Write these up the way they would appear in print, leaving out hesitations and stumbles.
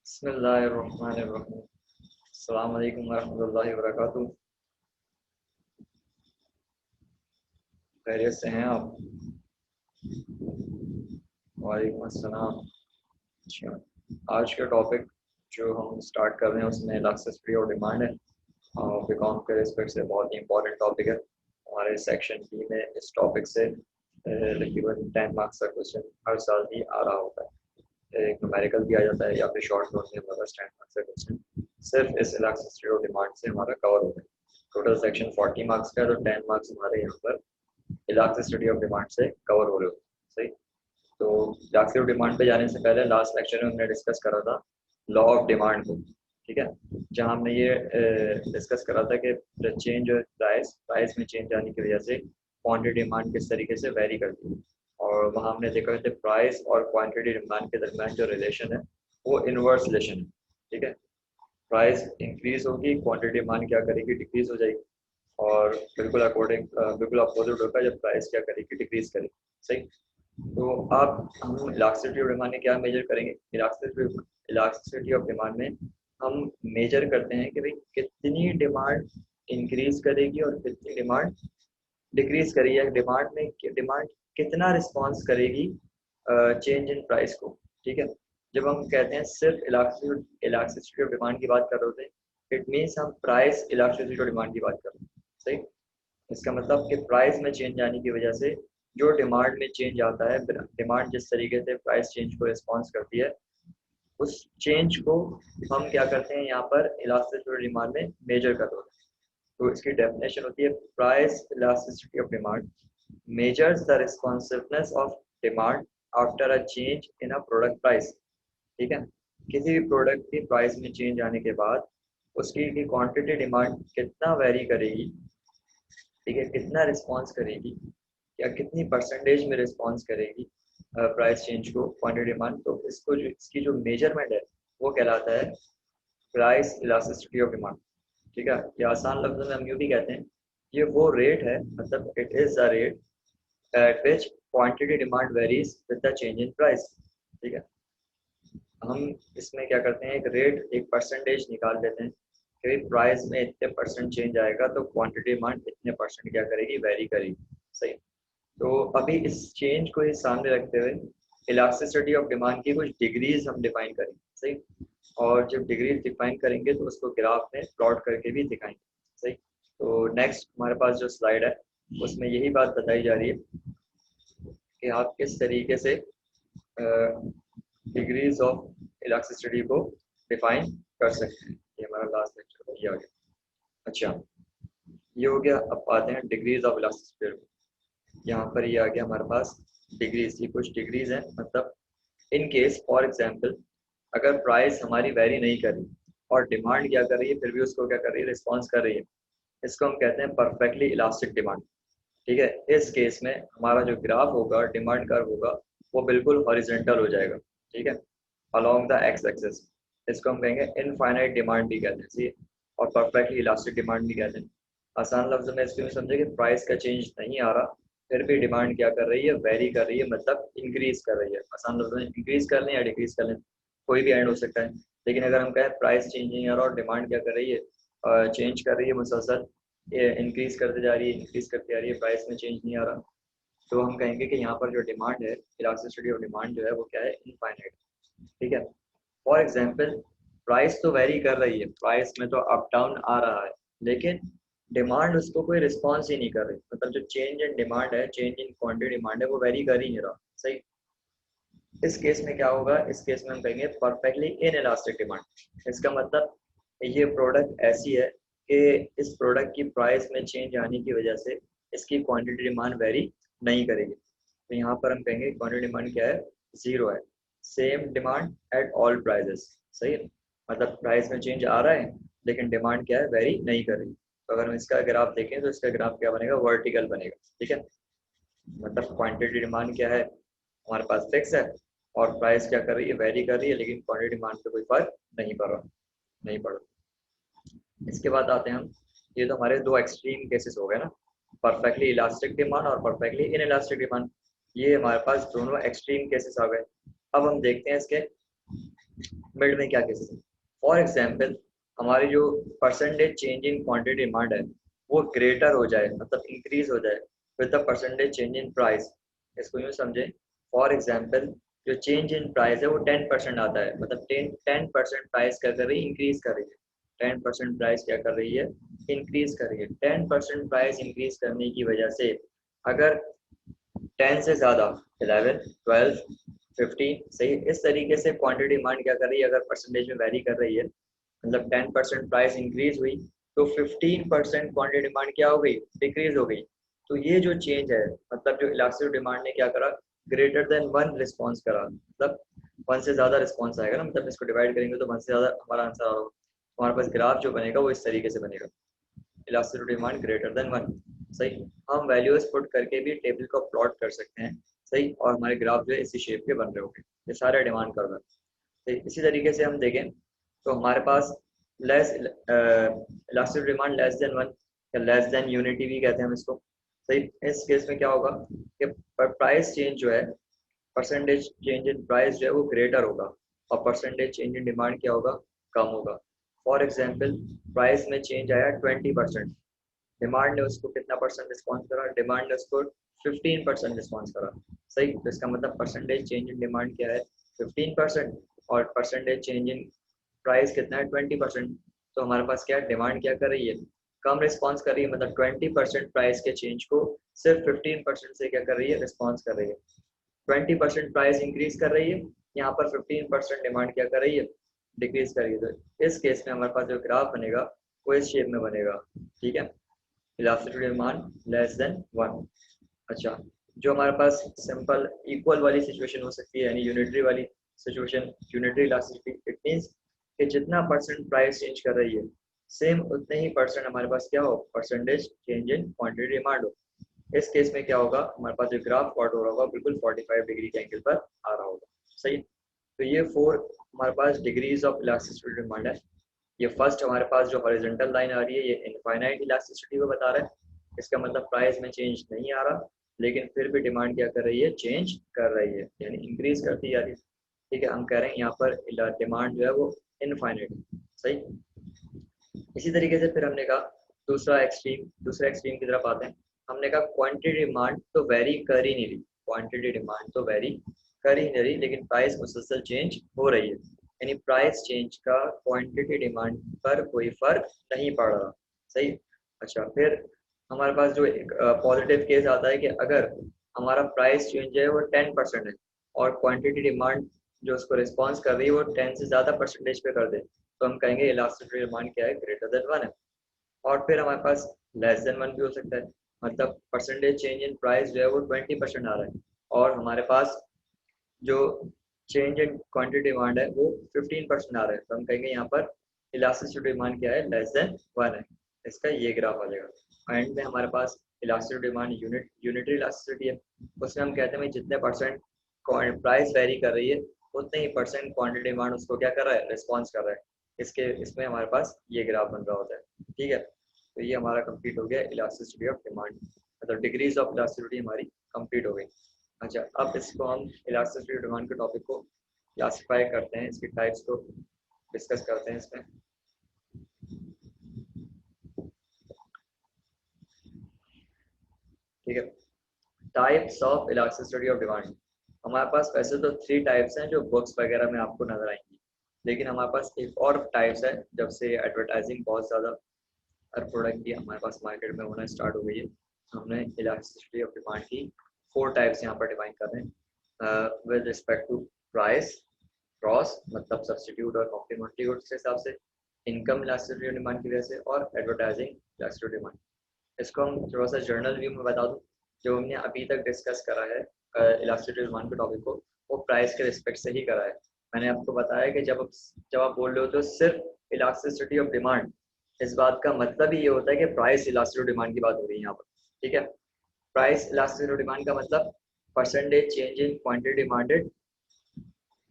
बिस्मिल्लाहिर्रहमानिर्रहीम। अस्सलाम वालेकुम रहमतुल्लाहि व बरकातुहू। खैरियत से हैं आप? वालेकुम अस्सलाम। अच्छा, आज का टॉपिक जो हम स्टार्ट कर रहे हैं उसमें इलास्टिसिटी और डिमांड है। बीकॉम के रिस्पेक्ट से बहुत ही इंपॉर्टेंट टॉपिक है। हमारे सेक्शन बी में इस टॉपिक से तकरीबन 10 मार्क्स का क्वेश्चन हर साल ही आ रहा होता है। एक न्यूमेरिकल दिया जाता है या फिर शॉर्ट नोट में हमारा 10 मार्क्स का क्वेश्चन सिर्फ इस इलास्टिसिटी और डिमांड से हमारा कवर होता है। टोटल सेक्शन 40 मार्क्स का है, तो 10 मार्क्स हमारे यहाँ पर इलास्टिसिटी ऑफ डिमांड से कवर हो रहे होते हैं। सही। तो इलास्टिसिटी ऑफ डिमांड पे जाने से पहले लास्ट लेक्चर में हमने डिस्कस करा था लॉ ऑफ डिमांड को। ठीक है, जहाँ हमने ये डिस्कस करा था कि चेंज प्राइस प्राइस में चेंज आने की वजह से क्वांटिटी डिमांड किस तरीके से वेरी करती है। और वहाँ हमने देखा कि प्राइस और क्वांटिटी डिमांड के दरमियान जो रिलेशन है वो इनवर्स रिलेशन है। ठीक है, प्राइस इंक्रीज होगी, क्वांटिटी डिमांड क्या करेगी, डिक्रीज हो जाएगी। और बिल्कुल अपोजिट होगा जब प्राइस क्या करेगी, डिक्रीज करेगी। सही। तो आप हम इलास्टिसिटी ऑफ डिमांड में क्या मेजर करेंगे? इलास्टिसिटी ऑफ डिमांड में हम मेजर करते हैं कि भाई कितनी डिमांड इंक्रीज करेगी और कितनी डिमांड डिक्रीज करेगी, या डिमांड कितना रिस्पॉन्स करेगी चेंज इन प्राइस को। ठीक है, जब हम कहते हैं सिर्फ इलास्टिसिटी ऑफ डिमांड की बात कर रहे होते हैं, इट मीन्स हम प्राइस इलास्टिसिटी ऑफ डिमांड की बात कर रहे हैं। सही। इसका मतलब कि प्राइस में चेंज आने की वजह से जो डिमांड में चेंज आता है, डिमांड जिस तरीके से प्राइस चेंज को रिस्पॉन्स करती है, उस चेंज को हम क्या करते हैं यहाँ पर इलास्टिसिटी डिमांड में मेजर कर रहे हैं। तो इसकी डेफिनेशन होती है price elasticity of demand measures the responsiveness of demand after a change in a product price. ठीक है, किसी भी प्रोडक्ट की प्राइस में चेंज आने के बाद उसकी क्वांटिटी डिमांड कितना वेरी करेगी। ठीक है, कितना रिस्पॉन्स करेगी या कितनी परसेंटेज में रिस्पॉन्स करेगी प्राइस चेंज को क्वांटिटी डिमांड, तो इसकी जो मेजरमेंट है वो कहलाता है प्राइस इलास्टिसिटी ऑफ डिमांड। ठीक है, ये आसान लफ्जों में हम यूँ भी कहते हैं, ये वो रेट है, मतलब it is the rate at which quantity demand varies with the change in price. ठीक है, हम इसमें क्या करते हैं, एक रेट एक परसेंटेज निकाल देते हैं कि प्राइस में इतने परसेंट चेंज आएगा तो क्वांटिटी डिमांड इतने परसेंट क्या करेगी, वेरी करेगी। सही। तो अभी इस चेंज को ही सामने रखते हुए इलास्टिसिटी ऑफ डिमांड की कुछ डिग्रीज हम डिफाइन करेंगे। सही। और जब डिग्रीज डिफाइन करेंगे तो उसको ग्राफ में प्लॉट करके भी दिखाएंगे। सही। तो नेक्स्ट हमारे पास जो स्लाइड है उसमें यही बात बताई जा रही है कि आप किस तरीके से डिग्रीज ऑफ इलास्टिसिटी को डिफाइन कर सकते हैं। ये हमारा लास्ट लेक्चर ये आ गया। अच्छा, ये हो गया। अब आते हैं डिग्रीज ऑफ इलास्टिसिटी। यहाँ पर ये आ गया हमारे पास डिग्रीज। ये कुछ डिग्रीज हैं, मतलब इन केस फॉर एग्जांपल अगर प्राइस हमारी वेरी नहीं कर रही और डिमांड क्या कर रही है, फिर भी उसको क्या कर रही है, रिस्पॉन्स कर रही है, इसको हम कहते हैं परफेक्टली इलास्टिक डिमांड। ठीक है, इस केस में हमारा जो ग्राफ होगा, डिमांड कर्व होगा, वो बिल्कुल हॉरिजॉन्टल हो जाएगा। ठीक है, अलोंग द एक्स एक्सिस। इसको हम कहेंगे इनफाइनाइट डिमांड भी कहते हैं। सी, और परफेक्टली इलास्टिक डिमांड भी कहते हैं। आसान लफ्ज में इसको समझे कि प्राइस का चेंज नहीं आ रहा, फिर भी डिमांड क्या कर रही है, वेरी कर रही है, मतलब इंक्रीज कर रही है। आसान लफ्ज में इंक्रीज कर लें या डिक्रीज कर लें, कोई भी एंड हो सकता है। लेकिन अगर हम कहें प्राइस चेंज नहीं आ रहा और डिमांड क्या कर रही है, चेंज कर रही है मुसलसल, इंक्रीज करते जा रही है, इंक्रीज करती जा रही है, प्राइस में चेंज नहीं आ रहा, तो हम कहेंगे कि यहाँ पर जो डिमांड है, इलास्टिसिटी ऑफ डिमांड जो है वो क्या है, इनफाइनाइट। ठीक है, फॉर एग्जांपल प्राइस तो वेरी कर रही है, प्राइस में तो अप डाउन आ रहा है, लेकिन डिमांड उसको कोई रिस्पॉन्स ही नहीं कर रही। मतलब जो चेंज इन डिमांड है, चेंज इन क्वांटिटी डिमांड है, वो वेरी कर ही नहीं रहा। सही। इस केस में क्या होगा, इस केस में हम कहेंगे परफेक्टली इन इलास्टिक डिमांड। इसका मतलब ये प्रोडक्ट ऐसी है कि इस प्रोडक्ट की प्राइस में चेंज आने की वजह से इसकी क्वांटिटी डिमांड वेरी नहीं करेगी। तो यहाँ पर हम कहेंगे क्वांटिटी डिमांड क्या है, जीरो है। Same demand at all prices. सही है, मतलब प्राइस में चेंज आ रहा है लेकिन डिमांड क्या है, वेरी नहीं कर रही। तो अगर हम इसका ग्राफ देखें तो इसका ग्राफ क्या बनेगा, वर्टिकल बनेगा। ठीक है, मतलब क्वांटिटी डिमांड क्या है, हमारे पास फिक्स है, और प्राइस क्या कर रही है, वेरी कर रही है, लेकिन क्वांटिटी डिमांड पे कोई फर्क नहीं पड़ रहा। इसके बाद आते हैं हम, ये तो हमारे दो एक्सट्रीम केसेस हो गए ना, परफेक्टली इलास्टिक डिमांड और परफेक्टली इन इलास्टिक डिमांड। ये हमारे पास दोनों एक्सट्रीम केसेस आ गए। अब हम देखते हैं इसके मिड में क्या केसेस है? फॉर एग्जाम्पल हमारी जो percentage change in quantity demand है वो ग्रेटर हो जाए, मतलब इंक्रीज हो जाए with the percentage change in price. इसको यूँ समझे, फॉर एग्जाम्पल जो चेंज इन प्राइस है वो 10% आता है, मतलब 10% प्राइस क्या कर रही है, इंक्रीज कर रही है। 10% प्राइस क्या कर रही है, इंक्रीज कर रही है। 10% प्राइस इंक्रीज करने की वजह से अगर 10 से ज़्यादा 11, 12, 15 सही, इस तरीके से क्वांटिटी डिमांड क्या कर रही है, अगर परसेंटेज में वैरी कर रही है, मतलब 10% प्राइस इंक्रीज हुई तो 15% क्वांटिटी डिमांड क्या हो गई, डिक्रीज हो गई। तो ये जो चेंज है, मतलब जो इलास्टिक डिमांड ने क्या करा, ग्रेटर देन वन रिस्पॉन्स करा, मतलब वन से ज़्यादा रिस्पॉन्स आएगा ना, मतलब इसको डिवाइड करेंगे तो वन से ज़्यादा हमारा आंसर आ रहा होगा। हमारे पास ग्राफ जो बनेगा वो इस तरीके से बनेगा, elastic demand greater than one. सही, हम वैल्यूज पुट करके भी टेबल को प्लॉट कर सकते हैं। सही, और हमारे ग्राफ जो है इसी शेप के बन रहे होंगे, ये सारे डिमांड कर्व है। तो इसी तरीके से हम देखें तो हमारे पास less elastic demand less than one या लेस देन यूनिटी भी कहते हैं हम इसको। सही, इस केस में क्या होगा कि प्राइस चेंज जो है, परसेंटेज चेंज इन प्राइस जो है वो ग्रेटर होगा और परसेंटेज चेंज इन डिमांड क्या होगा, कम होगा। फॉर एग्जाम्पल प्राइस में चेंज आया 20%, डिमांड ने उसको कितना परसेंट रिस्पॉन्स करा, डिमांड ने उसको 15% रिस्पॉन्स करा। सही, तो इसका मतलब परसेंटेज चेंज इन डिमांड क्या है, 15%, और परसेंटेज चेंज इन प्राइस कितना है, 20%। तो हमारे पास क्या है, डिमांड क्या कर रही है, कम रिस्पॉन्स कर रही है, मतलब 20% प्राइस के चेंज को सिर्फ 15% से क्या कर रही है, रिस्पॉन्स कर रही है। 20% प्राइस इंक्रीज कर रही है, यहाँ पर 15% डिमांड क्या कर रही है, डिक्रीज कर रही है। तो इस केस में हमारे पास जो ग्राफ बनेगा वो इस शेप में बनेगा। ठीक है, elasticity demand less than one. अच्छा, जो हमारे पास सिंपल इक्वल वाली सिचुएशन हो सकती है, यानी यूनिटरी वाली situation, unitary elasticity, it means कि जितना परसेंट प्राइस चेंज कर रही है सेम उतने ही परसेंट हमारे पास क्या हो, percentage change in quantity demand हो। इस केस में क्या होगा, हमारे पास जो ग्राफ प्लॉट हो रहा होगा बिल्कुल 45 डिग्री के एंगल पर आ रहा होगा। सही, तो ये 4 हमारे पास डिग्रीज ऑफ इलास्टिसिटी डिमांड है। ये फर्स्ट हमारे पास जो हॉरिजॉन्टल लाइन आ रही है ये इनफाइनाइट इलास्टिसिटी को बता रहा है, इसका मतलब प्राइस में चेंज नहीं आ रहा, लेकिन फिर भी डिमांड क्या कर रही है, चेंज कर रही है, यानी इंक्रीज करती जा रही है। ठीक है, हम कह रहे हैं यहाँ पर डिमांड जो है वो इनफाइनाइट है। सही, इसी तरीके से फिर हमने कहा दूसरा एक्सट्रीम की तरफ आते हैं। हमने कहा क्वांटिटी डिमांड तो वेरी कर ही नहीं रही, क्वांटिटी डिमांड तो वेरी कर ही नहीं रही, लेकिन प्राइस मुसलसल चेंज हो रही है, यानी प्राइस चेंज का क्वांटिटी डिमांड पर कोई फर्क नहीं पड़ रहा। सही, अच्छा, फिर हमारे पास जो एक पॉजिटिव केस आता है कि अगर हमारा प्राइस चेंज है वो 10% है और क्वांटिटी डिमांड जो उसको रिस्पॉन्स कर रही है वो 10 से ज़्यादा परसेंटेज पे कर दे, तो हम कहेंगे इलास्टिसिटी डिमांड क्या है, ग्रेटर देन वन है। और फिर हमारे पास लेस देन वन भी हो सकता है, मतलब परसेंटेज चेंज इन प्राइस जो है वो 20% आ रहा है और हमारे पास जो चेंज इन क्वांटिटी डिमांड है वो 15% आ रहा है, तो हम कहेंगे यहाँ पर इलास्टिसिटी डिमांड क्या है, लेस देन वन है। इसका ये ग्राफ आ जाएगा। एंड में हमारे पास इलास्टिसिटी डिमांड यूनिटरी इलास्टिसिटी है, उसमें हम कहते हैं जितने परसेंट प्राइस वेरी कर रही है उतने ही परसेंट क्वांटिटी डिमांड उसको क्या कर रहा है, रिस्पॉन्स कर रहा है। इसमें हमारे पास ये ग्राफ बन रहा होता है। ठीक है, तो ये हमारा कंप्लीट हो गया इलास्टिसिटी ऑफ डिमांड, मतलब डिग्रीज ऑफ इलास्टिसिटी हमारी कंप्लीट हो गई। अच्छा, अब इसको हम इलास्टिसिटी डिमांड के टॉपिक को क्लासिफाई करते हैं, इसकी टाइप्स को डिस्कस करते हैं इसमें। ठीक है, types of elasticity of demand. हमारे पास वैसे तो 3 टाइप्स हैं जो बुक्स वगैरह में आपको नजर आएंगी, लेकिन हमारे पास एक और टाइप्स है, जब से एडवर्टाइजिंग बहुत ज़्यादा हर प्रोडक्ट की हमारे पास मार्केट में होना स्टार्ट हो गई है, हमने इलास्टिसिटी ऑफ डिमांड की 4 टाइप्स यहाँ पर डिफाइन कर रहे हैं with respect to price, cross मतलब सब्सटीट्यूट और कॉम्प्लीमेंट्री गुड्स के हिसाब से, इनकम इलास्टिसिटी डिमांड की वजह से, और एडवर्टाइजिंग इलास्टिसिटी डिमांड। इसको हम थोड़ा सा जर्नल व्यू में बता दूँ, जो हमने अभी तक डिस्कस करा है इलास्टिसिटी डिमांड के टॉपिक को, वो प्राइस के रिस्पेक्ट से ही करा है। मैंने आपको बताया कि जब आप बोल रहे हो तो सिर्फ इलास्टिसिटी ऑफ डिमांड, इस बात का मतलब ही ये होता है कि प्राइस इलास्टिसिटी डिमांड की बात हो रही है यहाँ पर। ठीक है, प्राइस इलास्टिसिटी डिमांड का मतलब percentage change in quantity demanded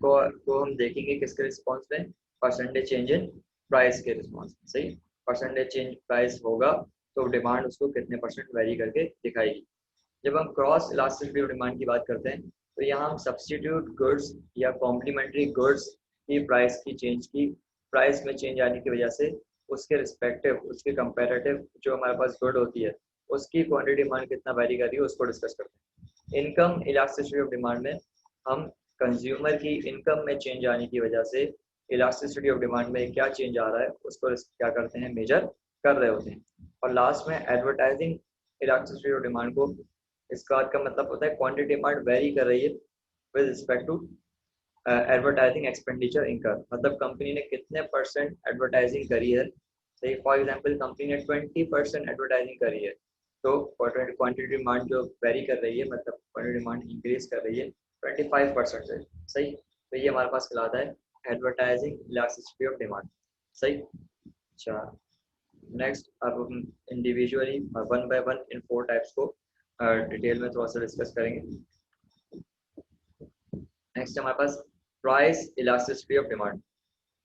को हम देखेंगे किसके रिस्पॉन्स में, परसेंटेज चेंज इन प्राइस के रिस्पॉन्स में। सही, परसेंटेज चेंज प्राइस होगा तो डिमांड उसको कितने परसेंट वेरी करके दिखाएगी। जब हम क्रॉस इलास्टिसिटी डिमांड की बात करते हैं तो यहाँ हम सब्सटीट्यूट गुड्स या कॉम्प्लीमेंट्री गुड्स कि प्राइस में चेंज आने की वजह से उसके रिस्पेक्टिव, उसके कंपेरेटिव जो हमारे पास गुड होती है उसकी क्वांटिटी डिमांड कितना वैरी कर रही है उसको डिस्कस करते हैं। इनकम इलास्टिसिटी ऑफ डिमांड में हम कंज्यूमर की इनकम में चेंज आने की वजह से इलास्टिसिटी ऑफ डिमांड में क्या चेंज आ रहा है उसको क्या करते हैं, मेजर कर रहे होते हैं। और लास्ट में एडवर्टाइजिंग इलास्टिसिटी ऑफ डिमांड को, इसका का मतलब होता है क्वांटिटी डिमांड वेरी कर रही है with respect to advertising expenditure incur, मतलब कंपनी ने कितने परसेंट एडवर्टाइजिंग करी है। सही, फॉर एग्जांपल कंपनी ने 20% एडवर्टाइजिंग करी है तो क्वांटिटी डिमांड जो वेरी कर रही है, मतलब क्वांटिटी डिमांड इंक्रीज कर रही है 25% से। सही, तो ये हमारे पास कहलाता है एडवर्टाइजिंग इलास्टिसिटी ऑफ डिमांड। सही। अच्छा, नेक्स्ट अब हम इंडिविजुअली वन बाय वन इन 4 टाइप्स को डिटेल में थोड़ा सा डिस्कस करेंगे। नेक्स्ट हमारे पास price elasticity of demand.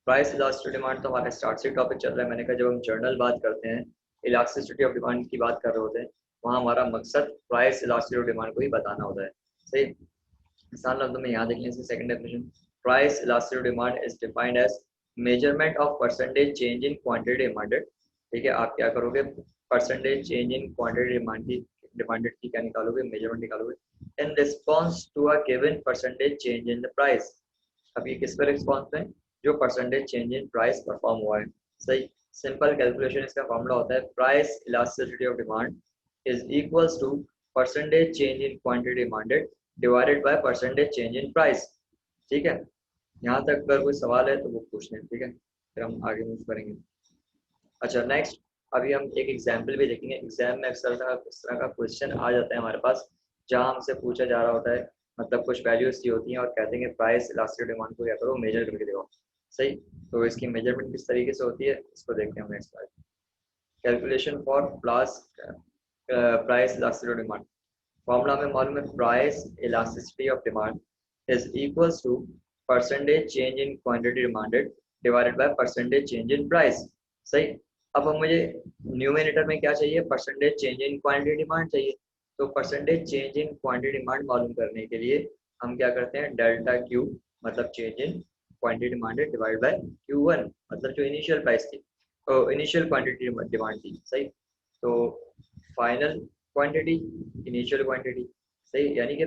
Price elasticity demand तो हमारा स्टार्ट से टॉपिक चल रहा है। मैंने कहा जब हम जर्नल बात करते हैं, इलास्टिसिटी ऑफ डिमांड की बात कर रहे होते हैं, वहाँ हमारा मकसद प्राइस इलास्टिसिटी ऑफ डिमांड को ही बताना होता है। सही, आसान लफ्ज़ों में यहाँ देख लें इसकी second definition. Price elasticity of demand is defined as measurement of percentage change in quantity demanded. ठीक है, आप क्या करोगे, percentage change in quantity demanded की क्या निकालोगे, मेजरमेंट निकालोगे in response to a given percentage change in the price. अब ये किस पर रिस्पॉन्स में, जो percentage change in price perform हुआ है। सही, सिंपल कैलकुलेशन इसका फॉर्मूला होता है price elasticity of demand is equals to percentage change in quantity demanded divided by percentage change in price. ठीक है, यहाँ तक अगर कोई सवाल है तो वो पूछ लें। ठीक है, फिर हम आगे मूव करेंगे। अच्छा, नेक्स्ट अभी हम एक एग्जाम्पल भी देखेंगे। एग्जाम में अक्सर इस तरह का क्वेश्चन आ जाता है हमारे पास, जहाँ हमसे पूछा जा रहा होता है, मतलब कुछ वैल्यूज दी होती हैं और कहते हैं कि प्राइस इलास्टिसिटी डिमांड को क्या करो, मेजर करके दिखाओ। सही, तो इसकी मेजरमेंट किस तरीके से होती है इसको देखते हैं हम next slide. Calculation for price elasticity demand. Formula में मालूम है, price elasticity of demand is equals to percentage change in quantity demanded divided by percentage change in price. सही, अब हम मुझे न्यूमरेटर में क्या चाहिए, percentage change in quantity demand चाहिए। तो percentage change in quantity demand मालूम करने के लिए हम क्या करते हैं, डेल्टा क्यू मतलब change in quantity demanded divide bye Q1 मतलब जो इनिशियल प्राइस थी, इनिशियल क्वांटिटी डिमांड थी। सही, तो फाइनल क्वांटिटी इनिशियल क्वांटिटी। सही, यानी कि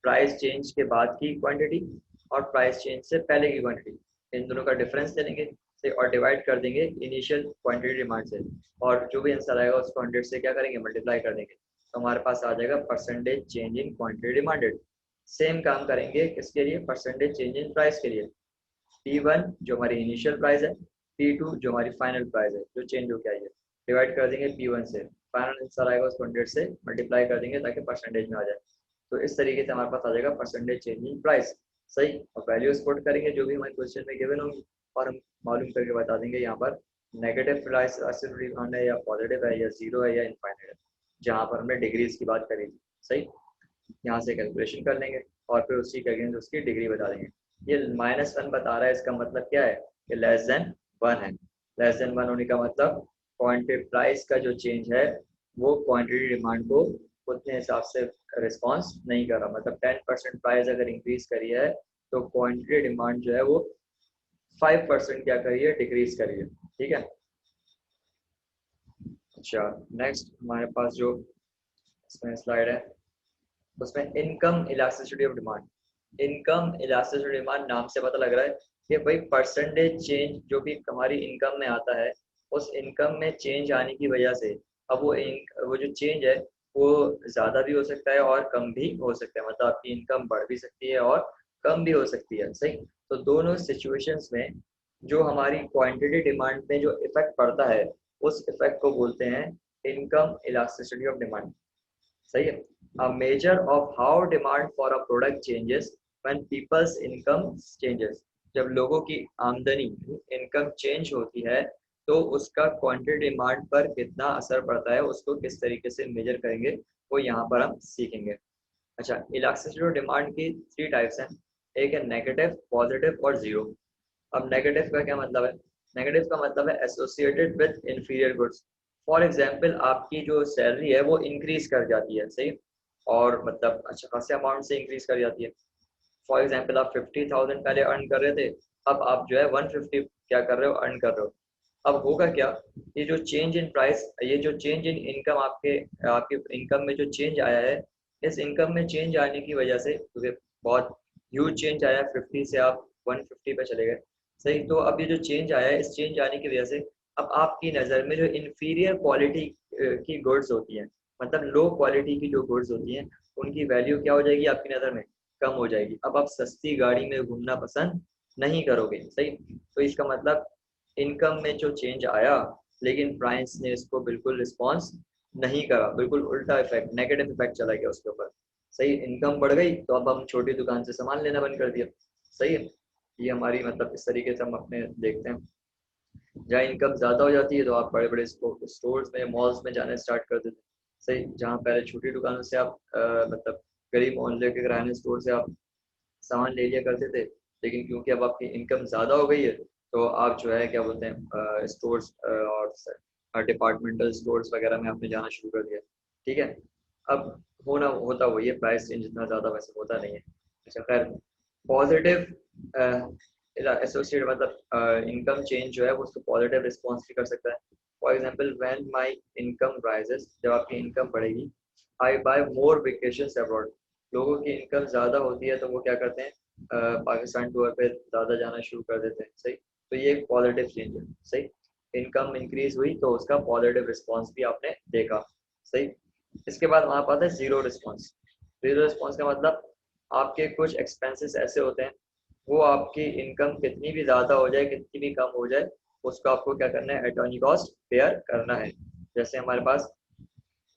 प्राइस चेंज के बाद की क्वांटिटी और प्राइस चेंज से पहले की क्वांटिटी, इन दोनों का डिफरेंस ले लेंगे से और डिवाइड कर देंगे इनिशियल क्वांटिटी डिमांड से, और जो भी आंसर आएगा उसको 100 से क्या करेंगे, मल्टीप्लाई कर देंगे। तो हमारे पास आ जाएगा percentage change in quantity demanded. Same काम करेंगे किसके लिए, परसेंटेज चेंज इन प्राइस के लिए। P1 जो हमारी इनिशियल प्राइस है, P2 जो हमारी फाइनल प्राइस है जो चेंज होकर आई है, डिवाइड कर देंगे P1 से, फाइनल आंसर आएगा उसको 100 से मल्टीप्लाई कर देंगे ताकि परसेंटेज में आ जाए। तो इस तरीके से हमारे पास आ जाएगा परसेंटेज चेंज इन प्राइस। सही, और वैल्यूज पुट करेंगे जो भी हमारे क्वेश्चन में गिवन होंगी और हम मालूम करके बता देंगे यहाँ पर नेगेटिव प्राइस डिमांड है या पॉजिटिव है या जीरो है या इनफाइनाइट है, जहाँ पर हमने डिग्रीज की बात करी थी। सही, यहाँ से कैलकुलेशन कर लेंगे और फिर उसी के अगेंस्ट उसकी डिग्री बता देंगे। ये -1 बता रहा है, इसका मतलब क्या है कि लेस देन 1 है। लेस देन 1 होने का मतलब क्वांटिटी प्राइस का जो चेंज है वो क्वांटिटी डिमांड को उतने हिसाब से रिस्पॉन्स नहीं कर रहा। मतलब 10% प्राइस अगर इंक्रीज करी है तो क्वांटिटी डिमांड जो है वो 5% क्या करिए, डिक्रीज करिए। ठीक है। अच्छा, नेक्स्ट हमारे पास जो इसमें स्लाइड है उसमें income elasticity of demand. Income elasticity demand नाम से पता लग रहा है कि भाई परसेंटेज चेंज जो भी हमारी इनकम में आता है, उस इनकम में चेंज आने की वजह से अब वो जो चेंज है वो ज़्यादा भी हो सकता है और कम भी हो सकता है। मतलब आपकी इनकम बढ़ भी सकती है और कम भी हो सकती है। सही, तो दोनों सिचुएशंस में जो हमारी क्वांटिटी डिमांड में जो इफेक्ट पड़ता है उस इफेक्ट को बोलते हैं इनकम इलास्टिसिटी ऑफ डिमांड। सही है। A measure of how demand for a product changes when people's income changes। जब लोगों की आमदनी इनकम चेंज होती है तो उसका क्वांटिटी डिमांड पर कितना असर पड़ता है, उसको किस तरीके से मेजर करेंगे वो यहाँ पर हम सीखेंगे। अच्छा, इलास्टिसिटी ऑफ डिमांड की 3 टाइप्स हैं। एक है नेगेटिव, पॉजिटिव और जीरो। अब नेगेटिव का क्या मतलब है, नेगेटिव का मतलब है associated with inferior goods. For example आपकी जो सैलरी है वो इंक्रीज कर जाती है। सही, और मतलब अच्छा खासे अमाउंट से इंक्रीज कर जाती है, फॉर एग्जाम्पल आप 50,000 पहले अर्न कर रहे थे, अब आप जो है 150 क्या कर रहे हो, अर्न कर रहे हो। अब होगा क्या, ये जो चेंज इन प्राइस, ये जो चेंज इन इनकम आपके आपके इनकम में जो चेंज आया है, इस इनकम में चेंज आने की वजह से, क्योंकि बहुत ह्यूज चेंज आया, 50 से आप 150 पे चले गए, सही। तो अब ये जो चेंज आया है, इस चेंज आने की वजह से अब आपकी नज़र में जो इन्फीरियर क्वालिटी की गुड्स होती हैं, मतलब लो क्वालिटी की जो गुड्स होती हैं, उनकी वैल्यू क्या हो जाएगी आपकी नज़र में, कम हो जाएगी। अब आप सस्ती गाड़ी में घूमना पसंद नहीं करोगे, सही। तो इसका मतलब इनकम में जो चेंज आया, लेकिन प्राइस ने इसको बिल्कुल रिस्पॉन्स नहीं करा, बिल्कुल उल्टा इफेक्ट, नेगेटिव इफेक्ट चला गया उसके ऊपर, सही। इनकम बढ़ गई तो अब हम छोटी दुकान से सामान लेना बंद कर दिया, सही है। ये हमारी मतलब इस तरीके से हम अपने देखते हैं। जहाँ इनकम ज़्यादा हो जाती है तो आप बड़े बड़े स्टोर्स में, मॉल्स में जाना स्टार्ट कर देते हैं, सही। जहाँ पहले छोटी दुकानों से आप मतलब गरीब मोहल्ले के किराने स्टोर से आप सामान ले लिया करते थे, लेकिन क्योंकि अब आपकी इनकम ज़्यादा हो गई है, तो आप जो है क्या बोलते हैं, स्टोर्स और डिपार्टमेंटल स्टोर्स वगैरह में आपने जाना शुरू कर दिया, ठीक है। अब होना होता वही है, प्राइस चेंज इतना ज़्यादा वैसे होता नहीं है। अच्छा खैर, पॉजिटिव एसोसिएट मतलब इनकम चेंज जो है वो उसको पॉजिटिव रिस्पॉन्स भी कर सकता है। For example when my income rises, जब आपकी इनकम बढ़ेगी, आई बाय मोर वेकेशन अब्रॉड, लोगों की इनकम ज़्यादा होती है तो वो क्या करते हैं, पाकिस्तान टूर पे ज़्यादा जाना शुरू कर देते हैं, सही। तो ये एक पॉजिटिव चेंज है, सही। इनकम इंक्रीज हुई तो उसका पॉजिटिव रिस्पॉन्स भी आपने देखा, सही। इसके बाद वहाँ पर आता है जीरो रिस्पॉन्स। जीरो रिस्पॉन्स का मतलब आपके कुछ एक्सपेंसेस ऐसे होते हैं, वो आपकी इनकम कितनी भी ज़्यादा हो जाए, कितनी भी कम हो जाए, उसको आपको क्या करना है, एटॉर्नी कॉस्ट पेयर करना है। जैसे हमारे पास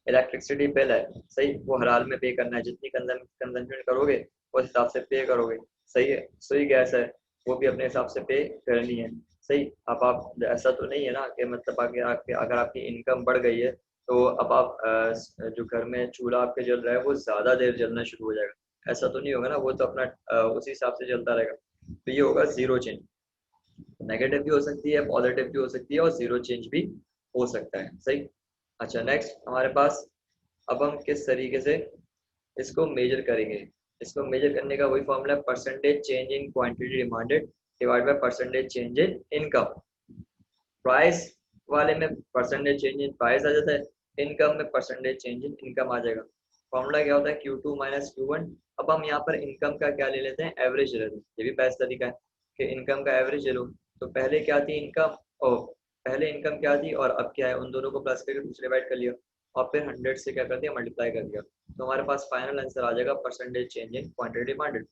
इलेक्ट्रिसिटी बिल है, सही, वो हर हाल में पे करना है, जितनी कंजम्पशन करोगे उस हिसाब से पे करोगे, सही है। सुई गैस है, वो भी अपने हिसाब से पे करनी है, सही। अब आप ऐसा तो नहीं है ना कि मतलब अगर आपकी इनकम बढ़ गई है तो अब आप जो घर में चूल्हा आपके जल रहा है वो ज़्यादा देर जलना शुरू हो जाएगा, ऐसा तो नहीं होगा ना, वो तो अपना उसी हिसाब से चलता रहेगा। तो ये होगा जीरो चेंज। नेगेटिव भी हो सकती है, पॉजिटिव भी हो सकती है, और जीरो चेंज भी हो सकता है, सही। अच्छा नेक्स्ट हमारे पास, अब हम किस तरीके से इसको मेजर करेंगे। इसको मेजर करने का वही फॉर्मूला है, percentage change in quantity demanded divide bye percentage change in income. Price वाले में परसेंटेज चेंज इन प्राइस आ जाता है, इनकम में परसेंटेज चेंज इन इनकम आ जाएगा। फॉर्मूला क्या होता है, Q2 माइनस Q1। अब हम यहाँ पर इनकम का क्या ले लेते हैं, एवरेज ले लेते हैं। ये भी बेस्ट तरीका है कि इनकम का एवरेज ले लो। तो पहले क्या थी इनकम, ओ पहले इनकम क्या थी और अब क्या है, उन दोनों को प्लस करके दूसरे डिवाइड कर लिया, और फिर 100 से क्या कर दिया, मल्टीप्लाई कर दिया। तो हमारे पास फाइनल आंसर आ जाएगा percentage change in quantity demanded.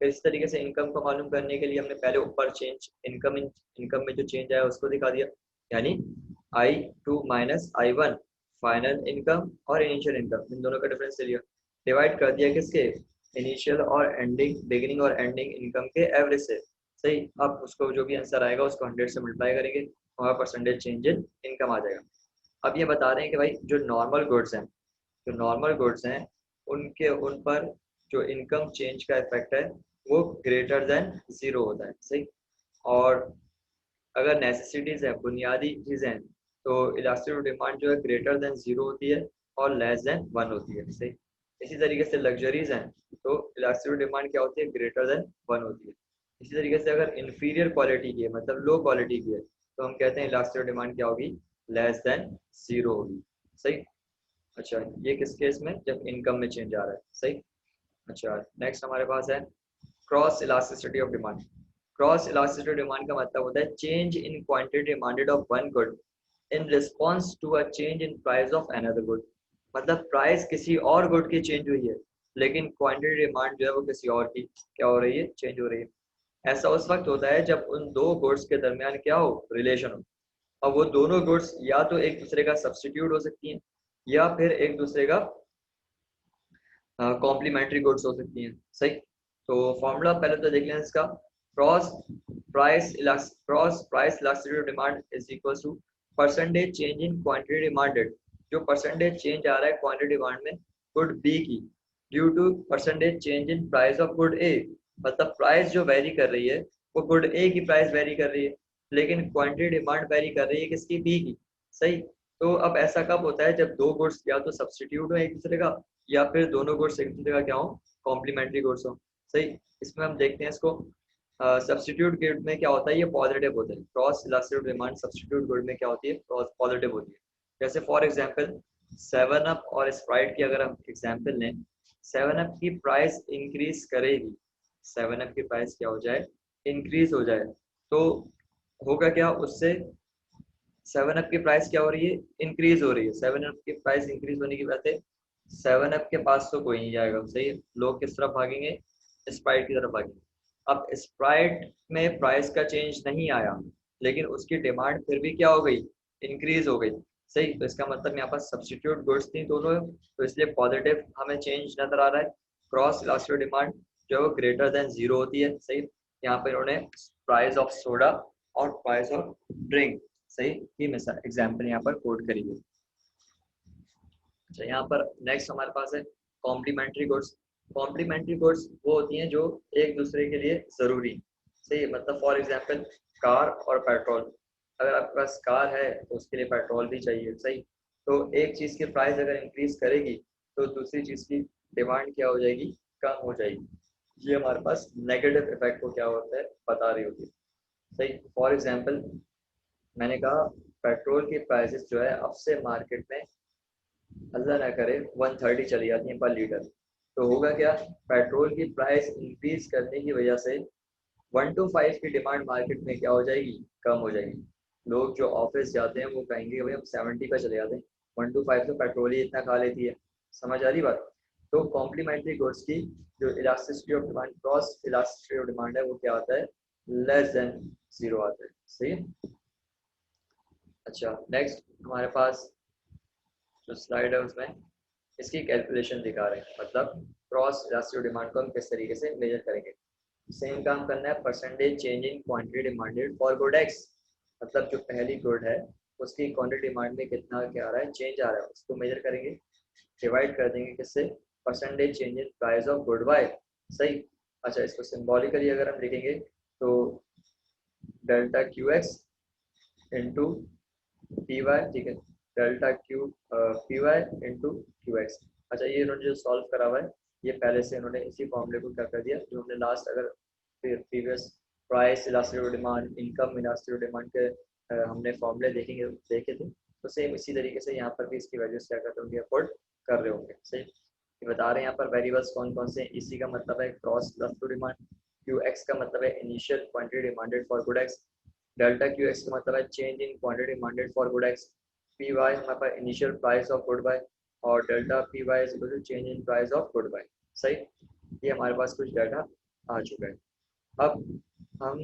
फिर इस तरीके से इनकम को मालूम करने के लिए हमने पहले ऊपर चेंज इनकम में जो चेंज आया उसको दिखा दिया, यानी I2 minus I1 final income और इनिशियल इनकम, इन दोनों का डिफरेंस ले लिया, डिवाइड कर दिया किसके, इनिशियल और एंडिंग, बिगिनिंग और एंडिंग इनकम के एवरेज से, सही। अब उसको जो भी आंसर आएगा उसको 100 से मल्टीप्लाई करेंगे, और परसेंटेज चेंज इन इनकम आ जाएगा। अब ये बता रहे हैं कि भाई जो नॉर्मल गुड्स हैं, जो नॉर्मल गुड्स हैं उनके उन पर जो इनकम चेंज का इफेक्ट है वो ग्रेटर देन जीरो होता है, सही। और अगर नेसेसिटीज है, बुनियादी चीज़ें हैं, तो इलास्टिक डिमांड जो है ग्रेटर देन जीरो होती है और लेस देन वन होती है, सही। इसी तरीके से लग्जरीज हैं तो इलास्टिक डिमांड क्या होती है, ग्रेटर देन वन होती है। इसी तरीके से अगर इन्फीरियर क्वालिटी की है, मतलब लो क्वालिटी की है, तो हम कहते हैं इलास्टिक डिमांड क्या होगी, लेस देन जीरो होगी, सही। अच्छा ये किस केस में, जब इनकम में चेंज आ रहा है, सही। अच्छा नेक्स्ट हमारे पास है cross elasticity of demand. Cross elasticity demand का मतलब होता है change in quantity demanded of one good in response to a change in price of another good. मतलब प्राइस किसी और गुड की चेंज हुई है, लेकिन क्वांटिटी डिमांड जो है वो किसी और की क्या हो रही है, चेंज हो रही है। ऐसा उस वक्त होता है जब उन दो गुड्स के दरमियान क्या हो, रिलेशन हो। अब वो दोनों गुड्स या तो एक दूसरे का सब्सटीट्यूट हो सकती हैं, या फिर एक दूसरे का कॉम्प्लीमेंट्री गुड्स हो सकती हैं, सही। तो फॉर्मूला पहले तो देख लें इसका, cross price elasticity demand is equal to percentage change in quantity demanded. जो परसेंटेज चेंज आ रहा है क्वांटिटी डिमांड में गुड बी की, due to percentage change in price of good A. मतलब प्राइस जो वेरी कर रही है वो गुड ए की प्राइस वेरी कर रही है, लेकिन क्वांटिटी डिमांड वेरी कर रही है किसकी, बी की, सही। तो अब ऐसा कब होता है, जब दो गुड्स या तो सब्सटीट्यूट हो एक दूसरे का, या फिर दोनों गुड्स एक दूसरे का क्या हो, कॉम्प्लीमेंट्री गुड्स हो। सही। इसमें हम देखते हैं इसको सब्स्टिट्यूट गुड में क्या होता है, ये पॉजिटिव होता है। Cross elastic demand substitute good में क्या होती है, पॉजिटिव होती है। जैसे फॉर एग्जांपल सेवन अप और स्प्राइट की अगर हम एग्जांपल लें, सेवन अप की प्राइस इंक्रीज करेगी, सेवन अप की प्राइस क्या हो जाए, इंक्रीज हो जाए, तो होगा क्या उससे, सेवन अप की प्राइस क्या हो रही है, इंक्रीज हो रही है। सेवन अप की प्राइस इंक्रीज होने की वजह से सेवन अप के पास तो कोई नहीं जाएगा, सही है? लोग किस तरफ भागेंगे, स्प्राइट की तरफ भागेंगे। अब स्प्राइट में प्राइस का चेंज नहीं आया, लेकिन उसकी डिमांड फिर भी क्या हो गई, इंक्रीज हो गई, सही। तो इसका मतलब यहाँ पर सब्स्टिट्यूट गुड्स थी दोनों, तो इसलिए पॉजिटिव हमें चेंज नजर आ रहा है। क्रॉस इलास्टिक डिमांड जो है ग्रेटर देन जीरो होती है, सही। यहाँ पर इन्होंने प्राइस ऑफ सोडा और प्राइस ऑफ ड्रिंक, सही, की मिसाल एग्जाम्पल यहाँ पर कोट करी है। अच्छा, यहाँ पर नेक्स्ट हमारे पास है कॉम्प्लीमेंट्री गुड्स। कॉम्प्लीमेंट्री गुड्स वो होती हैं जो एक दूसरे के लिए जरूरी, सही है। मतलब फॉर एग्जांपल कार और पेट्रोल, अगर आपके पास कार है तो उसके लिए पेट्रोल भी चाहिए, सही। तो एक चीज़ की प्राइस अगर इंक्रीज करेगी तो दूसरी चीज़ की डिमांड क्या हो जाएगी, कम हो जाएगी। ये हमारे पास नेगेटिव इफेक्ट को क्या होता है बता रही होती है, सही। फॉर एग्जाम्पल मैंने कहा पेट्रोल की प्राइसेस जो है अब से मार्केट में अल्लाह ना करे 130 चली जाती है पर लीटर, तो होगा क्या, पेट्रोल की प्राइस इंक्रीज करने की वजह से 125 की डिमांड मार्केट में क्या हो जाएगी, कम हो जाएगी। लोग जो ऑफिस जाते हैं वो कहेंगे भाई हम 70 पे चले जाते हैं, 125 तो पेट्रोल ही इतना खा लेती है। समझ आ रही बात? तो कॉम्प्लीमेंट्री गुड्स की जो elasticity of demand, cross elasticity of demand है, वो क्या आता है, लेस देन जीरो आता है, सही है। अच्छा, नेक्स्ट हमारे पास जो स्लाइड है उसमें इसकी कैलकुलेशन दिखा रहे हैं, मतलब क्रॉस इलास्टिक डिमांड को हम किस तरीके से मेजर करेंगे। सेम काम करना है, percentage change in quantity demanded for good x, मतलब जो पहली गुड है उसकी क्वांटिटी डिमांड में कितना क्या आ रहा है, चेंज आ रहा है, उसको मेजर करेंगे। डिवाइड कर देंगे किससे, percentage change in price of good bye, सही। अच्छा, इसको सिंबॉलिकली अगर हम लिखेंगे तो delta Q X into P Y, ठीक है, delta Q P Y into Q X. अच्छा, ये इन्होंने जो सॉल्व करा हुआ है ये पहले से इन्होंने इसी फॉर्मूले को क्या कर दिया जो हमने लास्ट अगर previous price elastic demand income elastic demand के हमने फॉर्मूले देखेंगे देखे थे, तो सेम इसी तरीके से यहाँ पर भी इसकी वैल्यूज क्या करते होंगे, अफोर्ड कर रहे होंगे, सही। ये बता रहे हैं यहाँ पर वेरिएबल्स कौन कौन से हैं। इसी का मतलब है cross elastic demand, Q X का मतलब है initial quantity demanded for good X, delta Q X का मतलब है change in quantity demanded for good X, P Y हमारे पास initial price of good Y, और delta P Y is equal to change in price of good bye, सही। ये हमारे पास कुछ डाटा आ चुका है। अब हम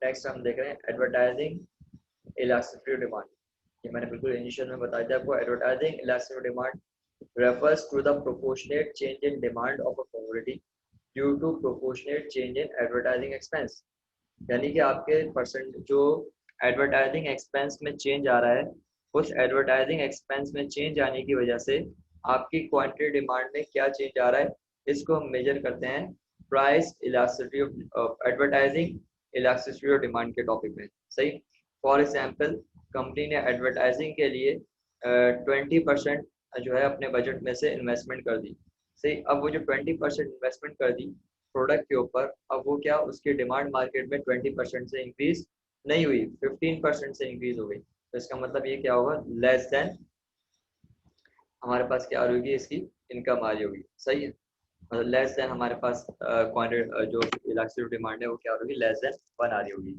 नेक्स्ट हम देख रहे हैं एडवर्टाइजिंग इलास्टिसिटी डिमांड। ये मैंने बिल्कुल इनिशियल में बताया था आपको, advertising elasticity demand refers to the proportionate change in demand of a commodity due to proportionate change in advertising expense। यानी कि आपके परसेंट जो एडवर्टाइजिंग एक्सपेंस में चेंज आ रहा है, उस एडवर्टाइजिंग एक्सपेंस में चेंज आने की वजह से आपकी क्वांटिटी डिमांड में क्या चेंज आ रहा है, इसको हम मेजर करते हैं price elasticity of advertising elasticity of demand के टॉपिक में, सही। फॉर एग्जांपल कंपनी ने एडवर्टाइजिंग के लिए 20% जो है अपने बजट में से इन्वेस्टमेंट कर दी, सही। अब वो जो 20% इन्वेस्टमेंट कर दी प्रोडक्ट के ऊपर, अब वो क्या उसकी डिमांड मार्केट में 20% से इंक्रीज नहीं हुई, 15% से इंक्रीज हो गई, तो इसका मतलब ये क्या होगा, लेस देन हमारे पास क्या आ रही होगी, इसकी इनकम आ रही होगी, सही है। मतलब लेस देन हमारे पास क्वांटिटी जो इलास्टिक डिमांड है वो क्या होगी, लेस देन 1 आ रही होगी,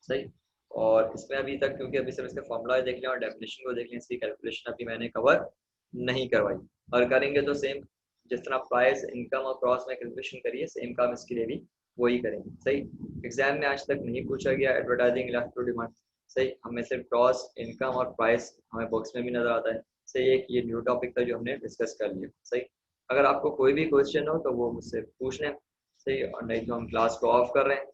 सही। और इसमें अभी तक क्योंकि अभी सिर्फ इसका फॉर्मूला देख लिया और डेफिनेशन को देख लिया, इसकी कैलकुलेशन अभी मैंने कवर नहीं करवाई, और करेंगे तो सेम जिस तरह प्राइस इनकम और क्रॉस में कैलकुलेशन करिए सेम काम इसके लिए भी वही करेंगे, सही। एग्जाम में आज तक नहीं पूछा गया एडवर्टाइजिंग इलास्टिक डिमांड, सही। हमें सिर्फ क्रॉस इनकम और प्राइस हमें बॉक्स में भी नजर आता है, सही। एक ये न्यू टॉपिक था जो हमने डिस्कस कर लिया, सही। अगर आपको कोई भी क्वेश्चन हो तो वो मुझसे पूछ लें, सही। और नहीं तो हम क्लास को ऑफ कर रहे हैं,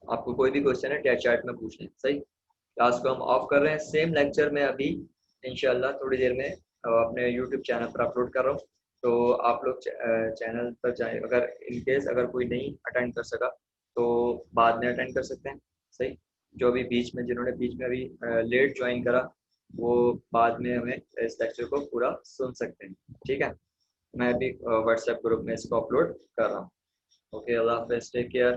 आपको कोई भी क्वेश्चन है चैट में पूछ लें, सही। क्लास को हम ऑफ कर रहे हैं, सेम लेक्चर में अभी इंशाल्लाह थोड़ी देर में अपने यूट्यूब चैनल पर अपलोड कर रहा हूँ, तो आप लोग चैनल पर जाएं, अगर इन केस अगर कोई नहीं अटेंड कर सका तो बाद में अटेंड कर सकते हैं, सही। जो भी बीच में जिन्होंने बीच में अभी लेट ज्वाइन करा वो बाद में हमें इस लेक्चर को पूरा सुन सकते हैं, ठीक है। मैं भी व्हाट्सएप ग्रुप में इसको अपलोड कर रहा हूँ। ओके, अल्लाह हाफिज़, टेक केयर।